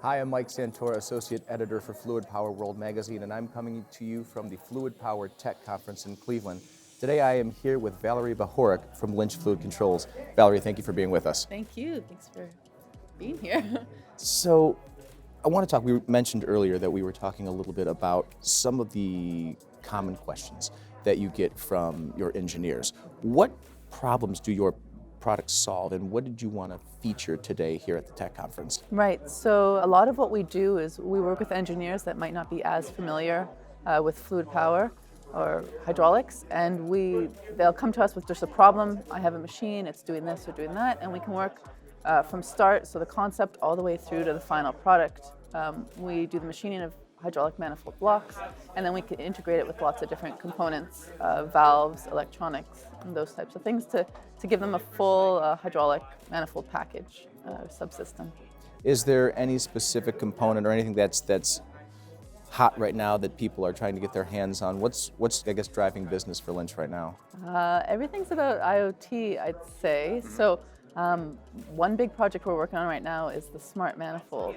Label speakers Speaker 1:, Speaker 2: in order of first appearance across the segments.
Speaker 1: Hi, I'm Mike Santora, Associate Editor for Fluid Power World Magazine, and I'm coming to you from the Fluid Power Tech Conference in Cleveland. Today I am here with Valerie Bahoric from Lynch Fluid Controls. Valerie, thank you for being with us.
Speaker 2: Thank you. Thanks for being here.
Speaker 1: So, I want to talk, we mentioned earlier that we were talking a little bit about some of the common questions that you get from your engineers. What problems do your products solve, and what did you want to feature today here at the Tech Conference?
Speaker 2: Right. So a lot of what we do is we work with engineers that might not be as familiar with fluid power or hydraulics, and they'll come to us with just a problem. I have a machine, it's doing this or doing that, and we can work from start, so the concept, all the way through to the final product. We do the machining of hydraulic manifold blocks, and then we can integrate it with lots of different components, valves, electronics, and those types of things to give them a full hydraulic manifold package subsystem.
Speaker 1: Is there any specific component or anything that's hot right now that people are trying to get their hands on? What's I guess driving business for Lynch right now?
Speaker 2: Everything's about IoT, I'd say. So one big project we're working on right now is the smart manifold.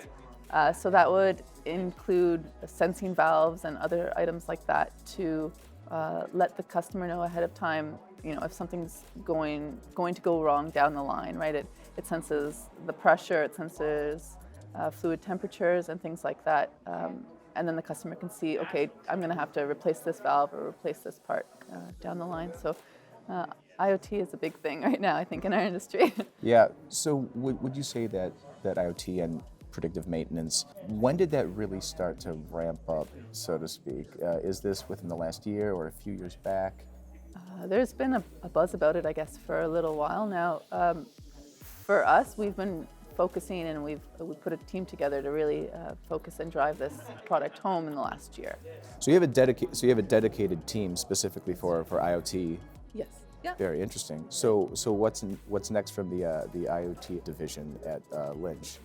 Speaker 2: So that would include sensing valves and other items like that to let the customer know ahead of time, if something's going to go wrong down the line, right? It senses the pressure, it senses fluid temperatures and things like that. And then the customer can see, okay, I'm going to have to replace this valve or replace this part down the line. So IoT is a big thing right now, I think, in our industry.
Speaker 1: Yeah, so would you say that IoT and predictive maintenance, when did that really start to ramp up, so to speak? Is this within the last year or a few years back?
Speaker 2: There's been a buzz about it, I guess, for a little while now. For us, we've been focusing, and we put a team together to really focus and drive this product home in the last year.
Speaker 1: So you have a dedicated team specifically for IoT.
Speaker 2: Yes. Yeah.
Speaker 1: Very interesting. So what's next from the IoT division at Lynch?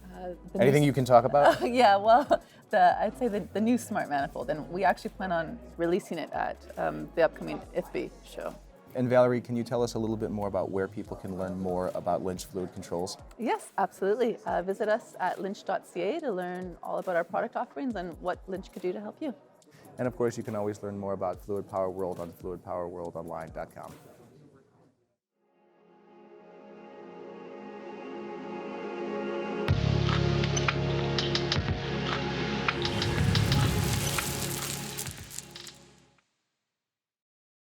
Speaker 1: Anything you can talk about?
Speaker 2: Yeah, well, I'd say the new smart manifold, and we actually plan on releasing it at the upcoming IFBE show.
Speaker 1: And Valerie, can you tell us a little bit more about where people can learn more about Lynch Fluid Controls?
Speaker 2: Yes, absolutely. Visit us at lynch.ca to learn all about our product offerings and what Lynch could do to help you.
Speaker 1: And of course, you can always learn more about Fluid Power World on fluidpowerworldonline.com.